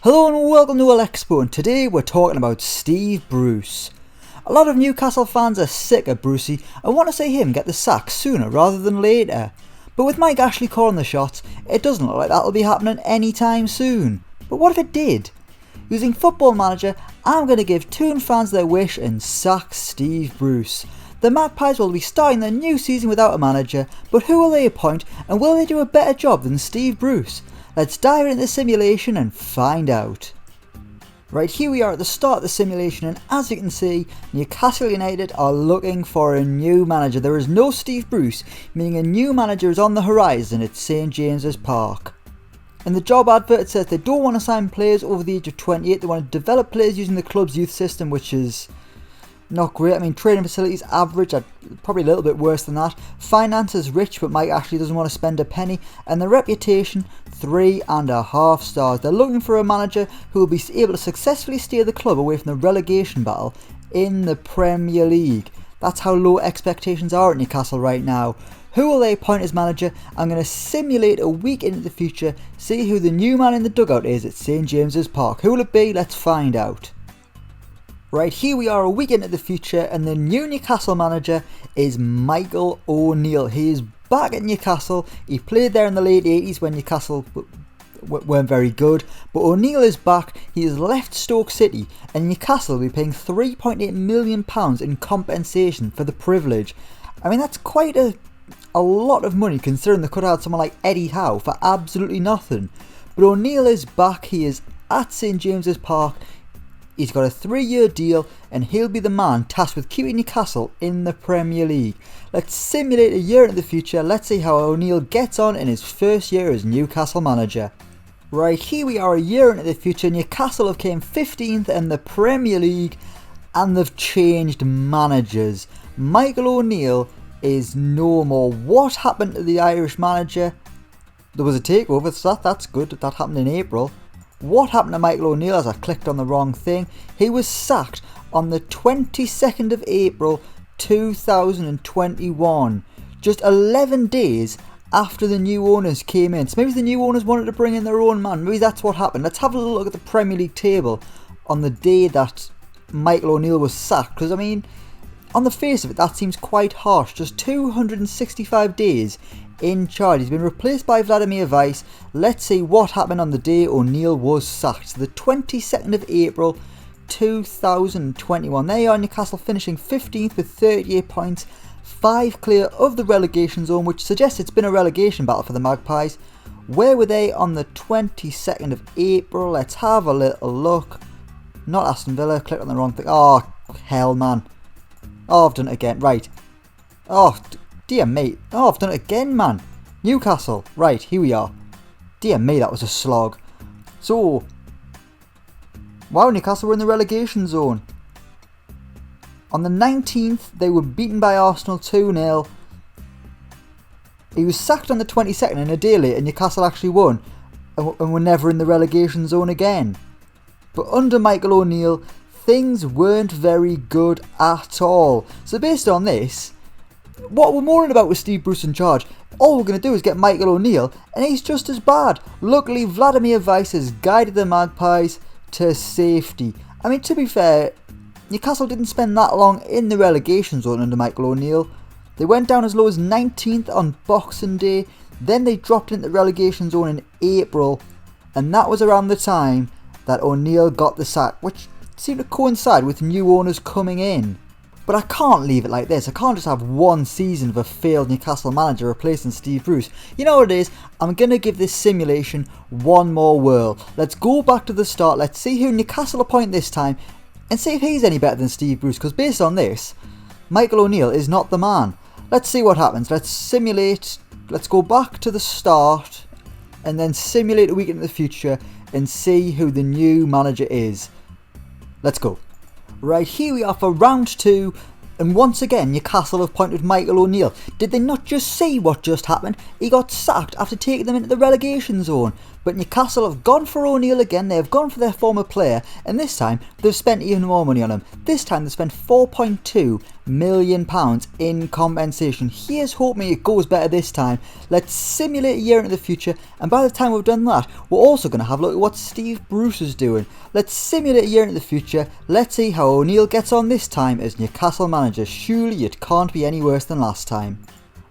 Hello and welcome to Elecspo, and today we're talking about Steve Bruce. A lot of Newcastle fans are sick of Brucey and want to see him get the sack sooner rather than later. But with Mike Ashley calling the shots, it doesn't look like that'll be happening anytime soon. But what if it did? Using Football Manager, I'm going to give Toon fans their wish and sack Steve Bruce. The Magpies will be starting their new season without a manager, but who will they appoint and will they do a better job than Steve Bruce? Let's dive into the simulation and find out. Right, here we are at the start of the simulation, and as you can see, Newcastle United are looking for a new manager. There is no Steve Bruce, meaning a new manager is on the horizon at St James's Park. In the job advert it says they don't want to sign players over the age of 28, they want to develop players using the club's youth system, which is not great. I mean, training facilities average, probably a little bit worse than that. Finance is rich, but Mike Ashley doesn't want to spend a penny. And the reputation, 3.5 stars. They're looking for a manager who will be able to successfully steer the club away from the relegation battle in the Premier League. That's how low expectations are at Newcastle right now. Who will they appoint as manager? I'm going to simulate a week into the future, see who the new man in the dugout is at St James's Park. Who will it be? Let's find out. Right, here we are a week into the future, and the new Newcastle manager is Michael O'Neill. He is back at Newcastle. He played there in the late 80s when Newcastle weren't very good, but O'Neill is back. He has left Stoke City, and Newcastle will be paying £3.8 million in compensation for the privilege. I mean, that's quite a lot of money, considering they could have had someone like Eddie Howe for absolutely nothing. But O'Neill is back. He is at St James's Park. He's got a 3-year deal, and he'll be the man tasked with keeping Newcastle in the Premier League. Let's simulate a year into the future. Let's see how O'Neill gets on in his first year as Newcastle manager. Right, here we are a year into the future. Newcastle have came 15th in the Premier League, and they've changed managers. Michael O'Neill is no more. What happened to the Irish manager? There was a takeover, so that's good. That happened in April. What happened to Michael O'Neill? As I clicked on the wrong thing. He was sacked on the 22nd of April 2021. Just 11 days after the new owners came in. So maybe the new owners wanted to bring in their own man. Maybe that's what happened. Let's have a look at the Premier League table on the day that Michael O'Neill was sacked. Because, I mean, on the face of it, that seems quite harsh. Just 265 days in charge. He's been replaced by Vladimir Weiss. Let's see what happened on the day O'Neill was sacked. So the 22nd of April 2021. There you are, Newcastle finishing 15th with 38 points, 5 clear of the relegation zone, which suggests it's been a relegation battle for the Magpies. Where were they on the 22nd of April? Let's have a little look. Not Aston Villa, clicked on the wrong thing. Oh, hell, man. Oh, I've done it again. Right. Oh, dear me. Oh, I've done it again, man. Newcastle. Right, here we are. Dear me, that was a slog. So, wow, Newcastle were in the relegation zone. On the 19th, they were beaten by Arsenal 2-0. He was sacked on the 22nd, and a day later, Newcastle actually won and were never in the relegation zone again. But under Michael O'Neill, things weren't very good at all. So based on this, what we're mourning about with Steve Bruce in charge, all we're going to do is get Michael O'Neill, and he's just as bad. Luckily, Vladimir Weiss has guided the Magpies to safety. I mean, to be fair, Newcastle didn't spend that long in the relegation zone under Michael O'Neill. They went down as low as 19th on Boxing Day, then they dropped into the relegation zone in April, and that was around the time that O'Neill got the sack, which seemed to coincide with new owners coming in. But I can't leave it like this. I can't just have one season of a failed Newcastle manager replacing Steve Bruce. You know what it is? I'm going to give this simulation one more whirl. Let's go back to the start. Let's see who Newcastle appoint this time and see if he's any better than Steve Bruce. Because based on this, Michael O'Neill is not the man. Let's see what happens. Let's simulate. Let's go back to the start and then simulate a week into the future and see who the new manager is. Let's go. Right, here we are for round 2, and once again Newcastle have appointed Michael O'Neill. Did they not just see what just happened? He got sacked after taking them into the relegation zone. But Newcastle have gone for O'Neill again, they have gone for their former player, and this time they've spent even more money on him. This time they've spent £4.2 million in compensation. Here's hoping it goes better this time. Let's simulate a year into the future, and by the time we've done that, we're also going to have a look at what Steve Bruce is doing. Let's simulate a year into the future, let's see how O'Neill gets on this time as Newcastle manager. Surely it can't be any worse than last time.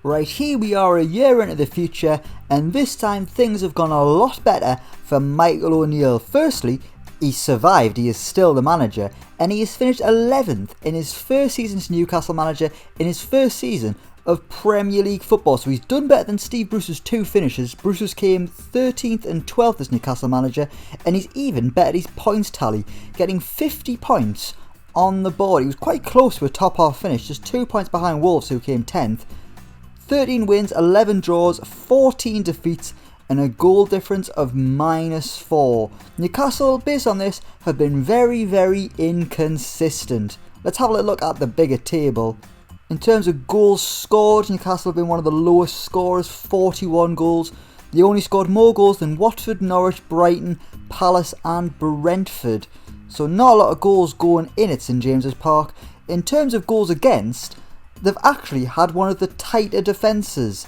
Right, here we are a year into the future, and this time things have gone a lot better for Michael O'Neill. Firstly, he's survived, he is still the manager, and he has finished 11th in his first season as Newcastle manager in his first season of Premier League football. So he's done better than Steve Bruce's two finishes. Bruce's came 13th and 12th as Newcastle manager, and he's even bettered his points tally, getting 50 points on the board. He was quite close to a top half finish, just 2 points behind Wolves, who came 10th. 13 wins, 11 draws, 14 defeats, and a goal difference of -4. Newcastle, based on this, have been very, very inconsistent. Let's have a look at the bigger table. In terms of goals scored, Newcastle have been one of the lowest scorers, 41 goals. They only scored more goals than Watford, Norwich, Brighton, Palace and Brentford. So not a lot of goals going in at St James's Park. In terms of goals against, they've actually had one of the tighter defences.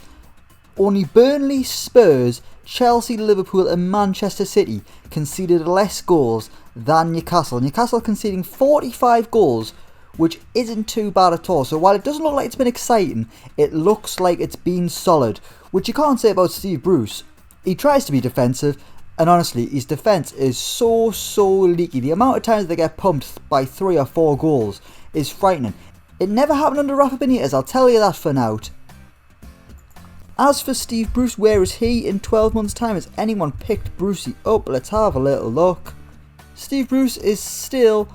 Only Burnley, Spurs, Chelsea, Liverpool and Manchester City conceded less goals than Newcastle. Newcastle conceding 45 goals, which isn't too bad at all. So while it doesn't look like it's been exciting, it looks like it's been solid, which you can't say about Steve Bruce. He tries to be defensive, and honestly, his defence is so leaky. The amount of times they get pumped by 3 or 4 goals is frightening. It never happened under Rafa Benitez, I'll tell you that for now. As for Steve Bruce, where is he in 12 months' time? Has anyone picked Brucey up? Let's have a little look. Steve Bruce is still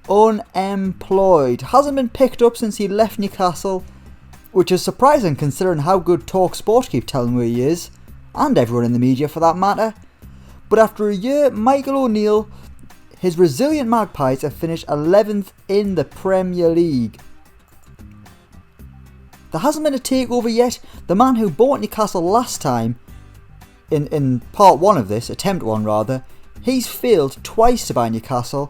unemployed. Hasn't been picked up since he left Newcastle, which is surprising considering how good TalkSport keep telling where he is, and everyone in the media for that matter. But after a year, Michael O'Neill, his resilient Magpies have finished 11th in the Premier League. There hasn't been a takeover yet. The man who bought Newcastle last time, in part 1 of this, attempt 1 rather, he's failed twice to buy Newcastle,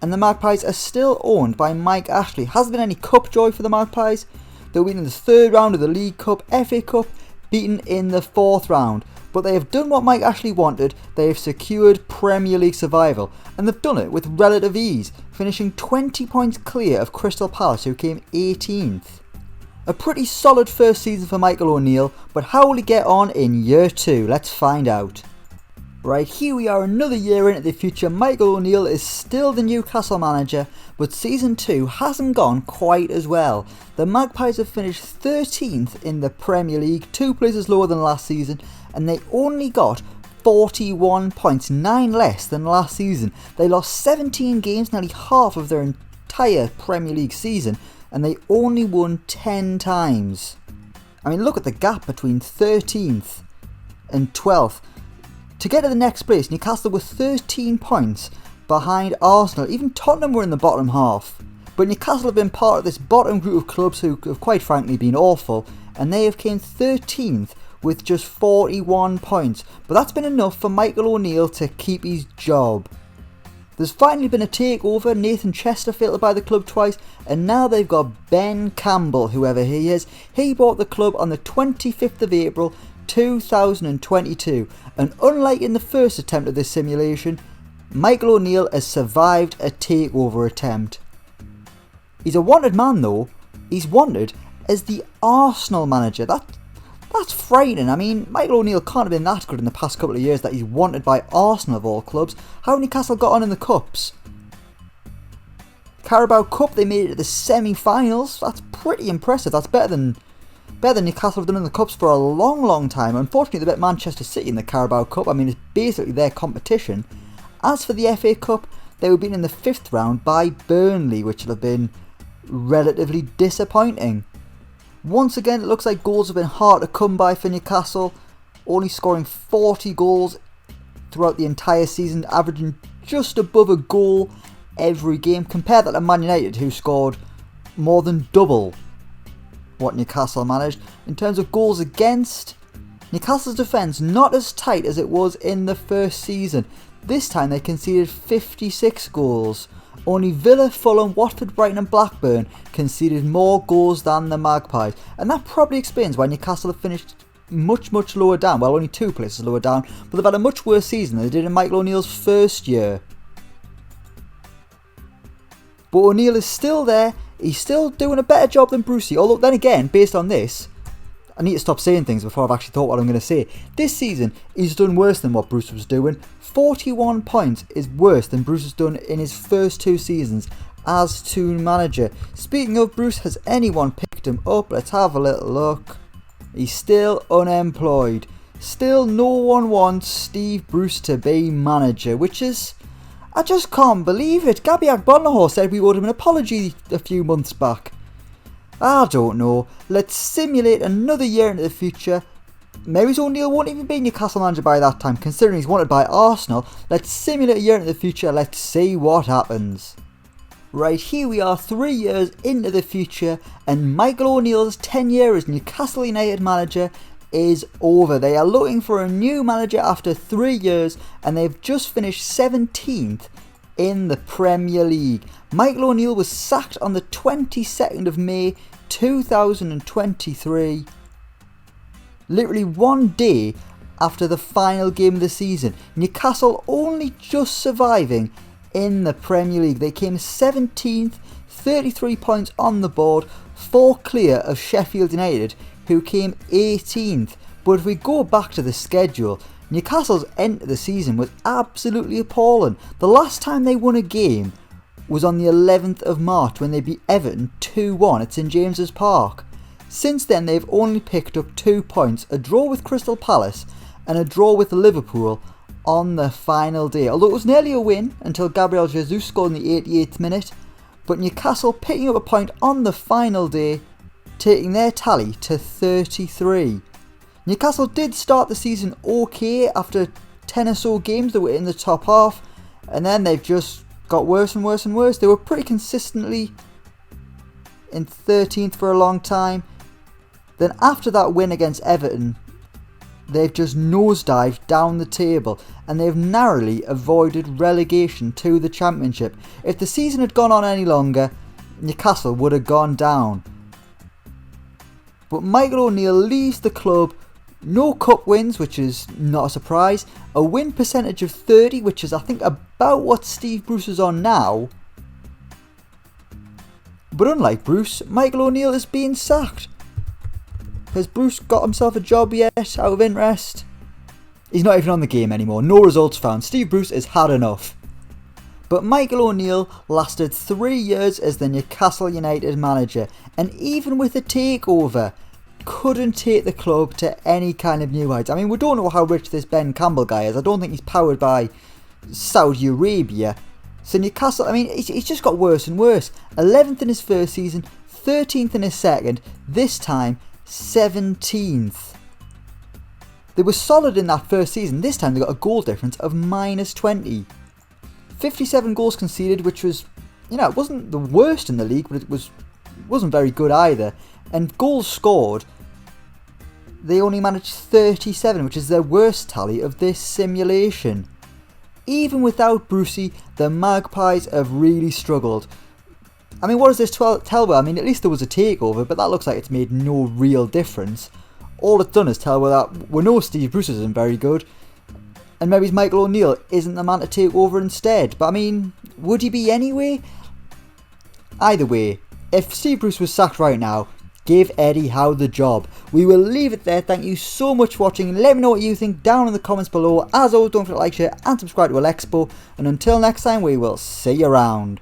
and the Magpies are still owned by Mike Ashley. Hasn't been any cup joy for the Magpies. They were in the 3rd round of the League Cup, FA Cup, beaten in the 4th round. But they have done what Mike Ashley wanted. They have secured Premier League survival, and they've done it with relative ease, finishing 20 points clear of Crystal Palace, who came 18th. A pretty solid first season for Michael O'Neill, but how will he get on in year 2? Let's find out. Right, here we are another year into the future. Michael O'Neill is still the Newcastle manager, but season 2 hasn't gone quite as well. The Magpies have finished 13th in the Premier League, 2 places lower than last season, and they only got 41 points, 9 less than last season. They lost 17 games, nearly half of their entire Premier League season, and they only won 10 times. I mean, look at the gap between 13th and 12th. To get to the next place, Newcastle were 13 points behind Arsenal. Even Tottenham were in the bottom half. But Newcastle have been part of this bottom group of clubs who have quite frankly been awful, and they have came 13th with just 41 points. But that's been enough for Michael O'Neill to keep his job. There's finally been a takeover. Nathan Chesterfield to buy the club twice, and now they've got Ben Campbell, whoever he is. He bought the club on the 25th of April 2022, and unlike in the first attempt of this simulation, Michael O'Neill has survived a takeover attempt. He's a wanted man though. He's wanted as the Arsenal manager. That's frightening. I mean, Michael O'Neill can't have been that good in the past couple of years that he's wanted by Arsenal of all clubs. How have Newcastle got on in the cups? Carabao Cup, they made it to the semi-finals. That's pretty impressive. That's better than Newcastle have done in the cups for a long time. Unfortunately, they bet Manchester City in the Carabao Cup. I mean, it's basically their competition. As for the FA Cup, they were beaten in the 5th round by Burnley, which will have been relatively disappointing. Once again, it looks like goals have been hard to come by for Newcastle, only scoring 40 goals throughout the entire season, averaging just above a goal every game. Compare that to Man United, who scored more than double what Newcastle managed. In terms of goals against, Newcastle's defence not as tight as it was in the first season. This time they conceded 56 goals. Only Villa, Fulham, Watford, Brighton and Blackburn conceded more goals than the Magpies, and that probably explains why Newcastle have finished much lower down. Well, only 2 places lower down, but they've had a much worse season than they did in Michael O'Neill's first year. But O'Neill is still there, he's still doing a better job than Brucey, although then again, based on this, I need to stop saying things before I've actually thought what I'm going to say. This season, he's done worse than what Bruce was doing. 41 points is worse than Bruce has done in his first 2 seasons as Toon manager. Speaking of Bruce, has anyone picked him up? Let's have a little look. He's still unemployed. Still no one wants Steve Bruce to be manager, which is... I just can't believe it. Gabby Agbonlahor said we owed him an apology a few months back. I don't know. Let's simulate another year into the future. Maybe O'Neill won't even be Newcastle manager by that time, considering he's wanted by Arsenal. Let's simulate a year into the future. Let's see what happens. Right, here we are 3 years into the future, and Michael O'Neill's tenure as Newcastle United manager is over. They are looking for a new manager after 3 years, and they've just finished 17th in the Premier League. Michael O'Neill was sacked on the 22nd of May 2023, literally 1 day after the final game of the season. Newcastle only just surviving in the Premier League. They came 17th, 33 points on the board, 4 clear of Sheffield United, who came 18th. But if we go back to the schedule, Newcastle's end of the season was absolutely appalling. The last time they won a game was on the 11th of March when they beat Everton 2-1 at St James's Park. Since then they've only picked up 2 points, a draw with Crystal Palace and a draw with Liverpool on the final day. Although it was nearly a win until Gabriel Jesus scored in the 88th minute, but Newcastle picking up a point on the final day, taking their tally to 33. Newcastle did start the season okay after 10 or so games. They were in the top half, and then they've just got worse and worse and worse. They were pretty consistently in 13th for a long time. Then after that win against Everton, they've just nosedived down the table, and they've narrowly avoided relegation to the Championship. If the season had gone on any longer, Newcastle would have gone down. But Michael O'Neill leaves the club. No cup wins, which is not a surprise. A win percentage of 30, which is I think about what Steve Bruce is on now. But unlike Bruce, Michael O'Neill is being sacked. Has Bruce got himself a job yet, out of interest? He's not even on the game anymore. No results found. Steve Bruce has had enough. But Michael O'Neill lasted 3 years as the Newcastle United manager, and even with a takeover, couldn't take the club to any kind of new heights. I mean, we don't know how rich this Ben Campbell guy is. I don't think he's powered by Saudi Arabia. So Newcastle, I mean, he's just got worse and worse. 11th in his first season, 13th in his second, this time 17th. They were solid in that first season. This time they got a goal difference of -20. 57 goals conceded, which was, it wasn't the worst in the league, but it wasn't very good either. And goals scored, they only managed 37, which is their worst tally of this simulation. Even without Brucey, the Magpies have really struggled. I mean, what does this tell us? I mean, at least there was a takeover, but that looks like it's made no real difference. All it's done is tell us that we know Steve Bruce isn't very good, and maybe Michael O'Neill isn't the man to take over instead. But I mean, would he be anyway? Either way, if Steve Bruce was sacked right now, give Eddie Howe the job. We will leave it there. Thank you so much for watching. Let me know what you think down in the comments below. As always, don't forget to like, share and subscribe to Elecspo. And until next time, we will see you around.